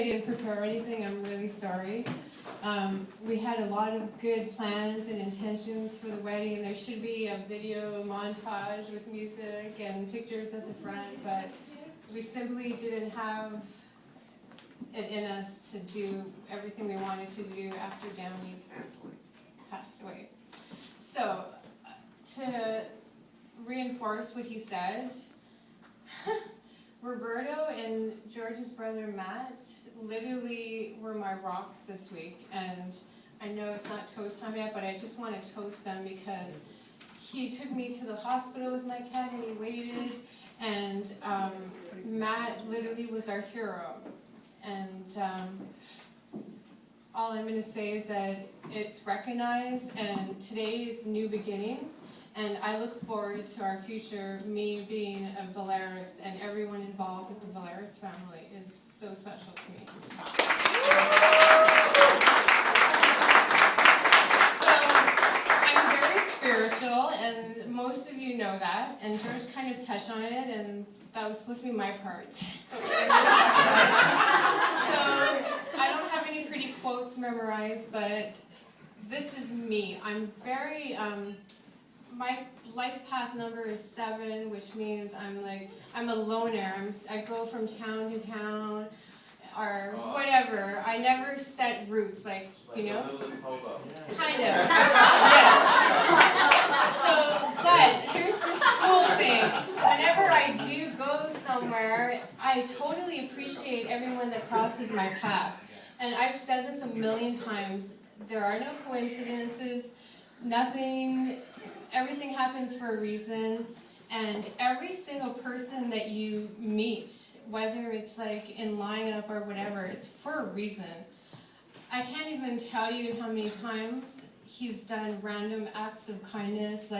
I didn't prepare anything. I'm really sorry. We had a lot of good plans and intentions for the wedding. There should be a video montage with music and pictures at the front, but we simply didn't have it in us to do everything we wanted to do after Downey passed away. So, to reinforce what he said, Roberto and George's brother Matt literally were my rocks this week, and I know it's not toast time yet, but I just want to toast them because he took me to the hospital with my cat and he waited, and Matt literally was our hero. And all I'm going to say is that it's recognized, and today is new beginnings. And I look forward to our future. Me being a Vallaris and everyone involved with the Vallaris family is so special to me. So I'm very spiritual, and most of you know that. And George kind of touched on it, and that was supposed to be my part. So I don't have any pretty quotes memorized, but this is me. I'm very my life path number is 7, which means I'm a loner. I go from town to town, or whatever. I never set roots, kind of. Yes. So, but here's this cool thing. Whenever I do go somewhere, I totally appreciate everyone that crosses my path. And I've said this a million times. There are no coincidences. Everything happens for a reason, and every single person that you meet, whether it's in lineup or whatever, it's for a reason. I can't even tell you how many times he's done random acts of kindness.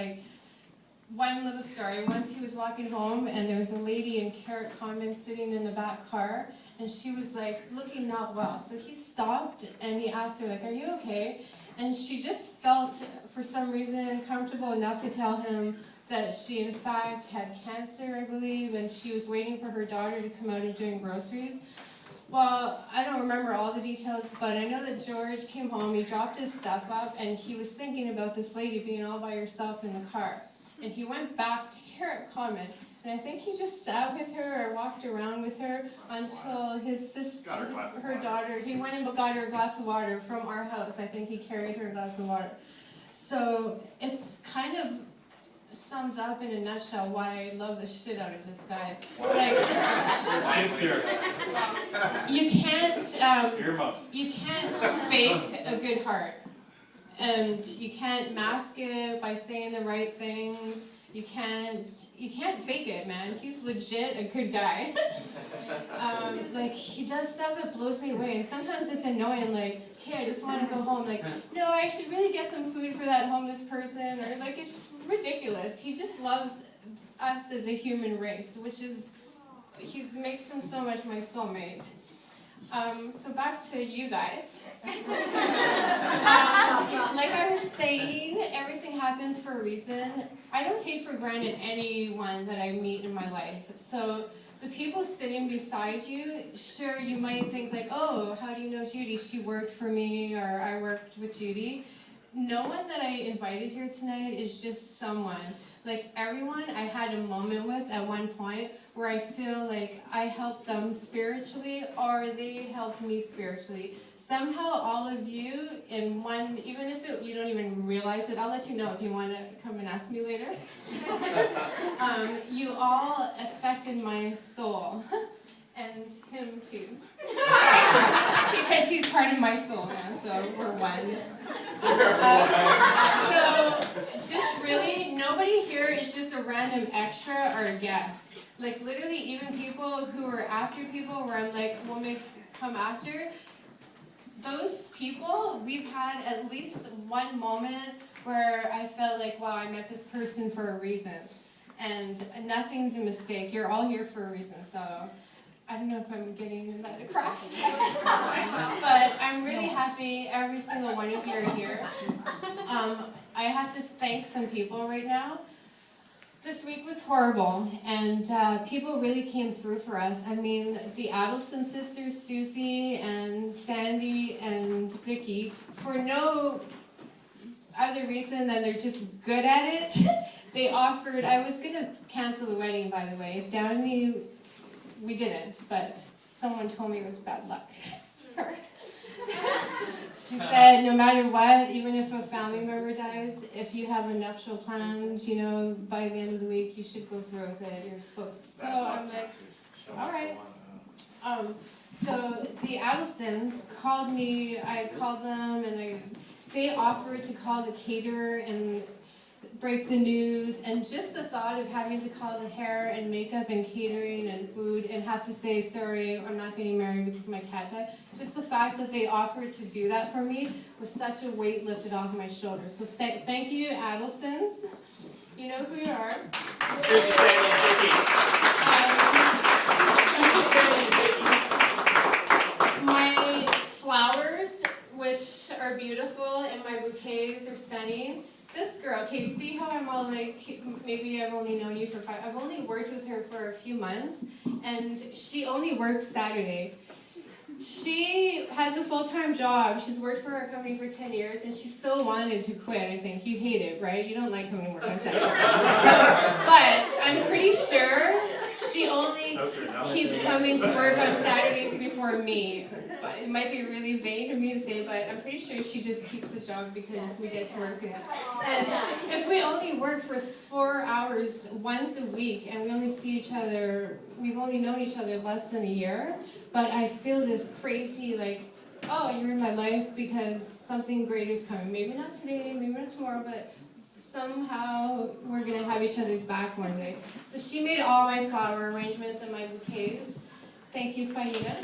One little story, once he was walking home and there was a lady in Carrot Commons sitting in the back car, and she was looking not well. So he stopped and he asked her, are you okay? And she just felt, for some reason, comfortable enough to tell him that she, in fact, had cancer, I believe, and she was waiting for her daughter to come out and doing groceries. Well, I don't remember all the details, but I know that George came home, he dropped his stuff up, and he was thinking about this lady being all by herself in the car. And he went back to Carrot Common, and I think he just sat with her or walked around with her until his sister, her daughter, he went and got her a glass of water from our house. I think he carried her a glass of water. So it's kind of sums up in a nutshell why I love the shit out of this guy. You can't fake a good heart. And you can't mask it by saying the right things. You can't fake it, man. He's legit a good guy. He does stuff that blows me away, and sometimes it's annoying. Okay, I just want to go home. No, I should really get some food for that homeless person, or it's ridiculous. He just loves us as a human race, makes him so much my soulmate. So back to you guys. Like I was saying, everything happens for a reason. I don't take for granted anyone that I meet in my life. So the people sitting beside you, sure, you might think oh, how do you know Judy? She worked for me, or I worked with Judy. No one that I invited here tonight is just someone. Everyone I had a moment with at one point where I feel I helped them spiritually, or they helped me spiritually. Somehow all of you in one, even if you don't even realize it, I'll let you know if you want to come and ask me later. You all affected my soul, and him too. Because he's part of my soul now, so we're one. So just really, nobody here is just a random extra or a guest. Literally, even people who are after people where I'm we'll come after, those people, we've had at least one moment where I felt wow, I met this person for a reason. And nothing's a mistake. You're all here for a reason. So I don't know if I'm getting that across. But I'm really happy every single one of you are here. I have to thank some people right now. This week was horrible, and people really came through for us. I mean, the Adelson sisters, Susie and Sandy and Vicky, for no other reason than they're just good at it, they offered, I was going to cancel the wedding, by the way. If Downey, we didn't, but someone told me it was bad luck. She said, no matter what, even if a family member dies, if you have a nuptial planned, you know, by the end of the week, you should go through with it. You're supposed to. So I'm like, all right. So the Adelsons called me. I called them, and they offered to call the caterer and break the news, and just the thought of having to call the hair and makeup and catering and food and have to say, sorry, I'm not getting married because my cat died, just the fact that they offered to do that for me was such a weight lifted off my shoulders. So thank you, Adelsons. You know who you are. My flowers, which are beautiful, and my bouquets are stunning. This girl, okay, see how I'm all like, maybe I've only known you for I've only worked with her for a few months, and she only works Saturday. She has a full-time job. She's worked for our company for 10 years, and she so wanted to quit, I think. You hate it, right? You don't like coming to work on Saturday. But I'm pretty sure she only keeps coming to work on Saturdays before me. But it might be really vain of me to say, but I'm pretty sure she just keeps the job because we get to work together. And if we only work for 4 hours once a week and we only see each other, we've only known each other less than a year, but I feel this crazy, like, oh, you're in my life because something great is coming. Maybe not today, maybe not tomorrow, but somehow we're going to have each other's back one day. So she made all my flower arrangements and my bouquets. Thank you, Faina.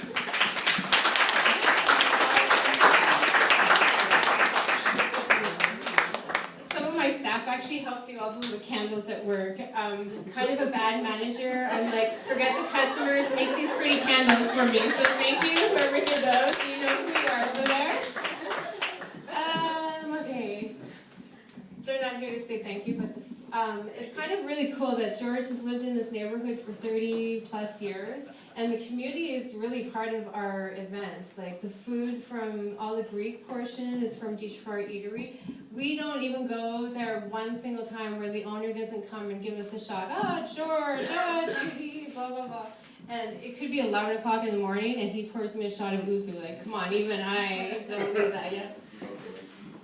My staff actually helped do all the candles at work. Kind of a bad manager. I'm like, forget the customers, make these pretty candles for me. So thank you, whoever did those. You know who you are over there. Okay. They're not here to say thank you, but it's kind of really cool that George has lived in this neighborhood for 30 plus years, and the community is really part of our event. Like the food from all the Greek portion is from Detroit Eatery. We don't even go there one single time where the owner doesn't come and give us a shot. Oh, George, oh, Judy, blah, blah, blah. And it could be 11 o'clock in the morning, and he pours me a shot of Uzu. Like, come on, even I don't do that yet.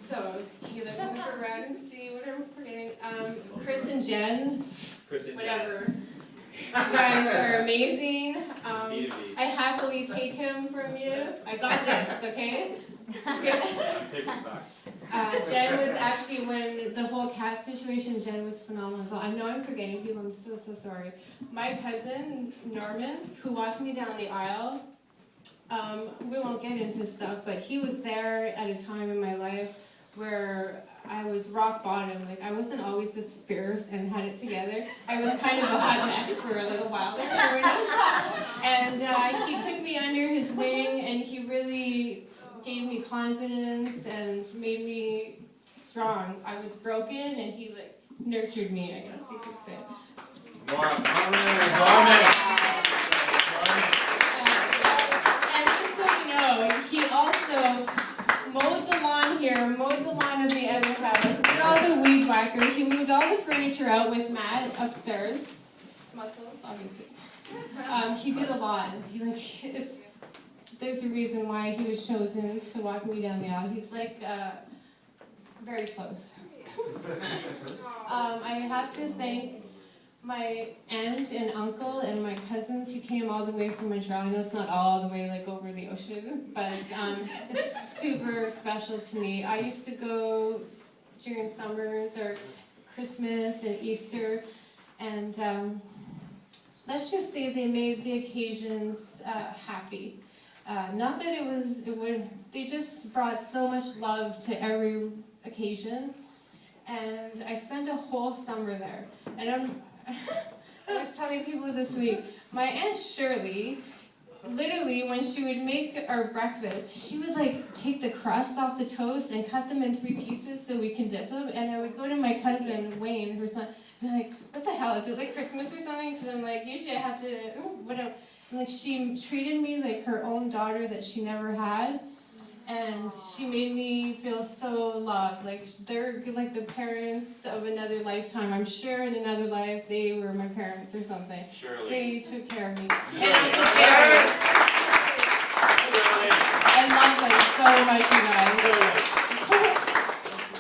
So, okay, let me look around and see what I'm forgetting. Chris and Jen, whatever. You guys are amazing. I happily take him from you. I got this, okay? I'm taking it back. Jen was actually, when the whole cat situation, Jen was phenomenal. So I know I'm forgetting people, I'm so sorry. My cousin, Norman, who walked me down the aisle, we won't get into stuff, but he was there at a time in my life where I was rock bottom. Like, I wasn't always this fierce and had it together. I was kind of a hot mess for a little while there. And he took me under his wing, and he really gave me confidence and made me strong. I was broken, and he like nurtured me, I guess you could say. And just so you know, he also mowed the lawn here, mowed the lawn in the other house, did all the weed whacker. He moved all the furniture out with Matt upstairs. Muscles, obviously. He did a lot. There's a reason why he was chosen to walk me down the aisle. He's like very close. I have to thank my aunt and uncle and my cousins who came all the way from Montreal. I know it's not all the way like over the ocean, but it's super special to me. I used to go during summers or Christmas and Easter, and let's just say they made the occasions happy. Not that it was, they just brought so much love to every occasion, and I spent a whole summer there. And I was telling people this week, my Aunt Shirley, literally when she would make our breakfast, she would like take the crust off the toast and cut them in 3 pieces so we can dip them, and I would go to my cousin, Wayne, her son, I'm like, what the hell, is it like Christmas or something? Because I'm like, usually I have to, whatever. And like, she treated me like her own daughter that she never had. And she made me feel so loved. Like, they're like the parents of another lifetime. I'm sure in another life they were my parents or something. Shirley. They took care of me. Shirley. And I'm so very, I love them so much, you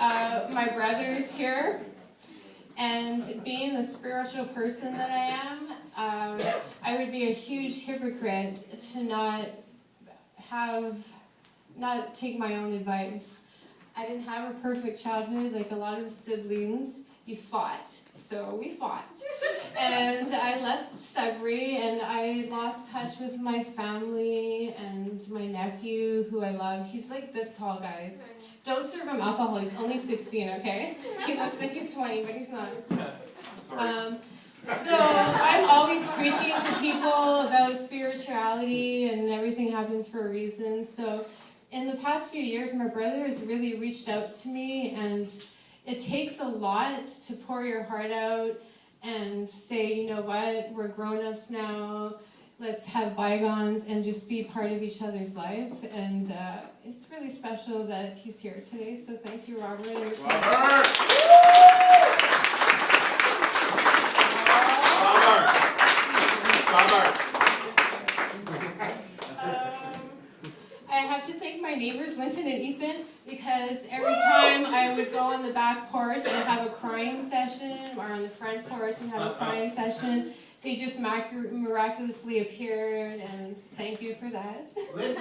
guys. My brother's here. And being the spiritual person that I am, I would be a huge hypocrite to not take my own advice. I didn't have a perfect childhood like a lot of siblings. You fought, so we fought. And I left Sudbury and I lost touch with my family and my nephew, who I love. He's like this tall, guys. Don't serve him alcohol, he's only 16, okay? He looks like he's 20, but he's not. Sorry. So I'm always preaching to people about spirituality and everything happens for a reason. So in the past few years, my brother has really reached out to me, and it takes a lot to pour your heart out and say, you know what, we're grown-ups now, let's have bygones and just be part of each other's life. And it's really special that he's here today, so thank you, Robert. I have to thank my neighbors, Linton and Ethan, because every time I would go on the back porch and have a crying session, or on the front porch and have a crying session, they just miraculously appeared, and thank you for that. Linton!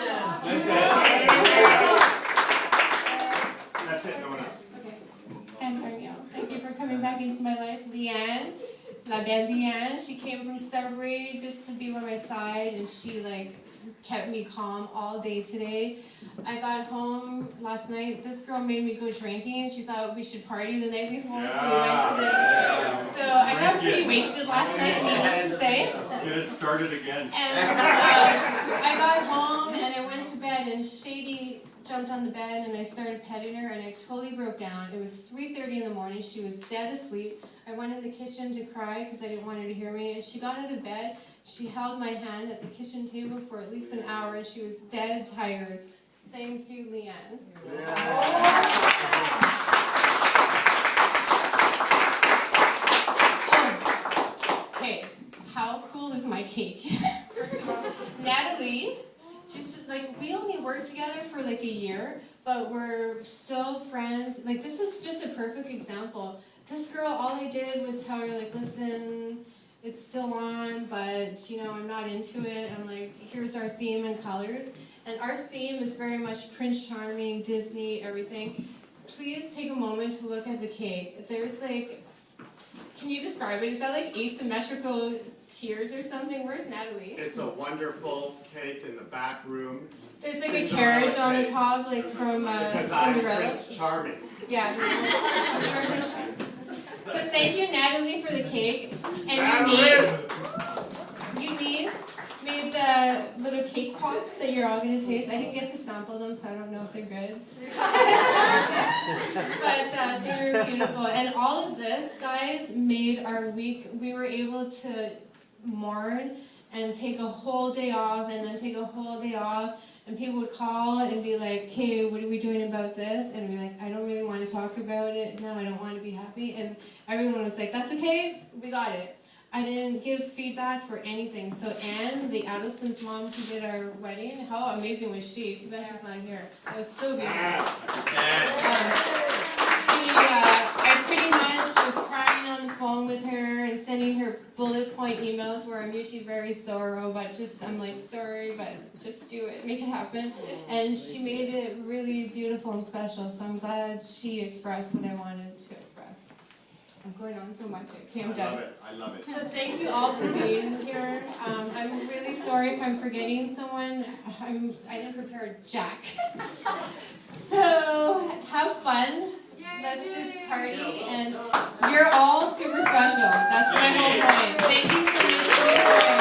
That's it, no one else. Okay. And thank you for coming back into my life. Leanne, La Belle Leanne, she came from Sudbury just to be by my side, and she like kept me calm all day today. I got home last night. This girl made me go drinking. She thought we should party the night before, so we went to the. So I got pretty wasted last night, needless to say. Get it started again. And I got home and I went to bed, and Shady jumped on the bed and I started petting her, and I totally broke down. It was 3:30 in the morning. She was dead asleep. I went in the kitchen to cry because I didn't want her to hear me, and she got out of bed. She held my hand at the kitchen table for at least an hour, and she was dead tired. Thank you, Leanne. Okay, how cool is my cake? First of all, Natalie, just like, we only worked together for like a year, but we're still friends. Like, this is just a perfect example. This girl, all I did was tell her, like, listen, it's still on, but, you know, I'm not into it. I'm like, here's our theme and colors. And our theme is very much Prince Charming, Disney, everything. Please take a moment to look at the cake. There's like, can you describe it? Is that like asymmetrical tiers or something? Where's Natalie? It's a wonderful cake in the back room. There's like a carriage on the top, like from Because I'm Cinderella. Prince Charming. Yeah. So thank you, Natalie, for the cake. And Eunice made the little cake pops that you're all going to taste. I didn't get to sample them, so I don't know if they're good. But they're beautiful. And all of this, guys, made our week. We were able to mourn and take a whole day off, and then take a whole day off. And people would call and be like, hey, what are we doing about this? And we'd be like, I don't really want to talk about it. No, I don't want to be happy. And everyone was like, that's okay, we got it. I didn't give feedback for anything. So Anne, the Addison's mom who did our wedding, how amazing was she? Too bad she's not here. It was so beautiful. I pretty much was crying on the phone with her and sending her bullet point emails where I'm usually very thorough, but just, I'm like, sorry, but just do it, make it happen. And she made it really beautiful and special, so I'm glad she expressed what I wanted to express. I'm going on so much, I'm done. I love it. So thank you all for being here. I'm really sorry if I'm forgetting someone. I didn't prepare Jack. So have fun. Let's just party, and you're all super special. That's my whole point. Thank you for being here.